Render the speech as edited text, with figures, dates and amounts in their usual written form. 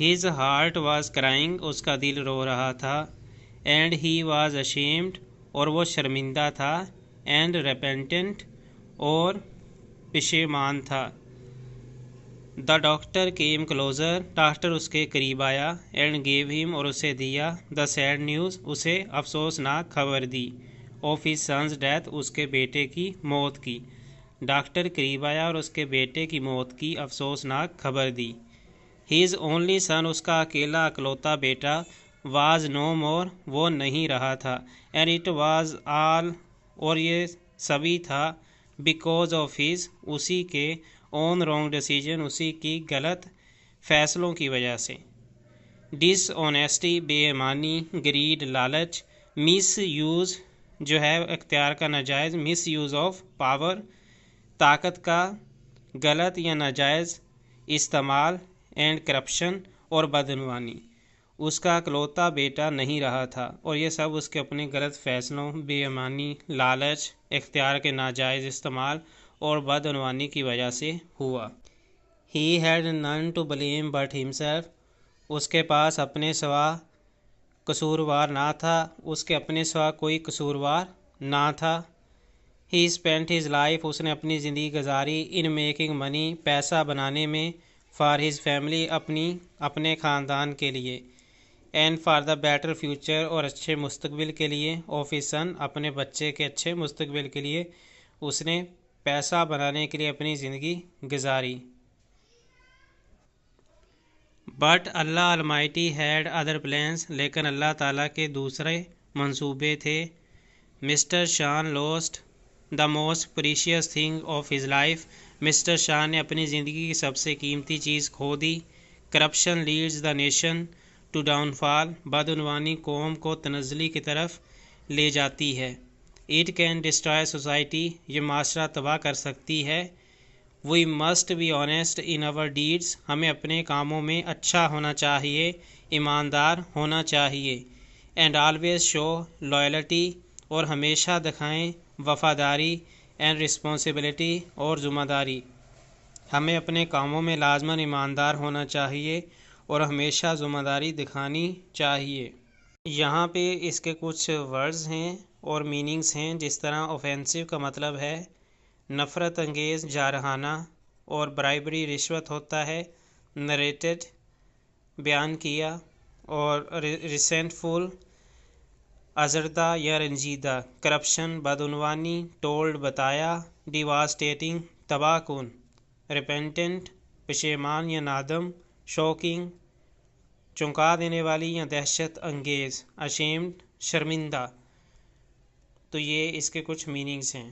His heart was crying, اس کا دل رو رہا تھا. And he was ashamed, اور وہ شرمندہ تھا. And repentant, اور پشیمان تھا. The doctor came closer, doctor اس کے قریب آیا. And gave him, اور اسے دیا. The sad news, اسے افسوسناک خبر دی. Of his son's death, اس کے بیٹے کی موت کی. ڈاکٹر قریب آیا اور اس کے بیٹے کی موت کی افسوسناک خبر دی. His only son, اس کا اکیلا اکلوتا بیٹا. Was no more, وہ نہیں رہا تھا. And it was all, اور یہ سبھی تھا. Because of his, اسی کے own wrong decision, اسی کی غلط فیصلوں کی وجہ سے. Dishonesty, بے ایمانی. Greed, لالچ. Misuse, جو ہے اختیار کا ناجائز. Misuse of power, طاقت کا غلط یا ناجائز استعمال. اینڈ کرپشن, اور بدعنوانی. اس کا اکلوتا بیٹا نہیں رہا تھا اور یہ سب اس کے اپنے غلط فیصلوں، بے ایمانی، لالچ، اختیار کے ناجائز استعمال اور بدعنوانی کی وجہ سے ہوا. He had none to blame but himself, اس کے پاس اپنے سوا قصوروار نہ تھا، اس کے اپنے سوا کوئی قصوروار نہ تھا. He spent his life, اس نے اپنی زندگی گزاری. In making money, پیسہ بنانے میں. For his family, اپنے خاندان کے لیے. And for the better future, اور اچھے مستقبل کے لیے. Of his son, اپنے بچے کے اچھے مستقبل کے لیے اس نے پیسہ بنانے کے لیے اپنی زندگی گزاری. But Allah Almighty had other plans, لیکن اللہ تعالیٰ کے دوسرے منصوبے تھے. Mr. Sean lost the most precious thing of his life, mister Shah نے اپنی زندگی کی سب سے قیمتی چیز کھو دی. Corruption leads the nation to downfall, بدعنوانی قوم کو تنزلی کی طرف لے جاتی ہے. اٹ کین ڈسٹرائے سوسائٹی، یہ معاشرہ تباہ کر سکتی ہے. We must be honest in our deeds, ہمیں اپنے کاموں میں اچھا ہونا چاہیے، ایماندار ہونا چاہیے. اینڈ آلویز شو لائلٹی، اور ہمیشہ دکھائیں وفاداری. اینڈ رسپانسبلٹی، اور ذمہ داری، ہمیں اپنے کاموں میں لازماً ایماندار ہونا چاہیے اور ہمیشہ ذمہ داری دکھانی چاہیے. یہاں پہ اس کے کچھ ورڈز ہیں اور میننگز ہیں. جس طرح اوفینسو کا مطلب ہے نفرت انگیز، جارحانہ، اور برائبری رشوت ہوتا ہے. نریٹڈ، بیان کیا، اور ریسنٹفل، ازردہ یا رنجیدہ. کرپشن، بدعنوانی. ٹولڈ، بتایا. ڈیواسٹیٹنگ، تباہ کن. ریپینٹنٹ، پشیمان یا نادم. شوکنگ، چونکا دینے والی یا دہشت انگیز. اشیمڈ، شرمندہ. تو یہ اس کے کچھ میننگز ہیں.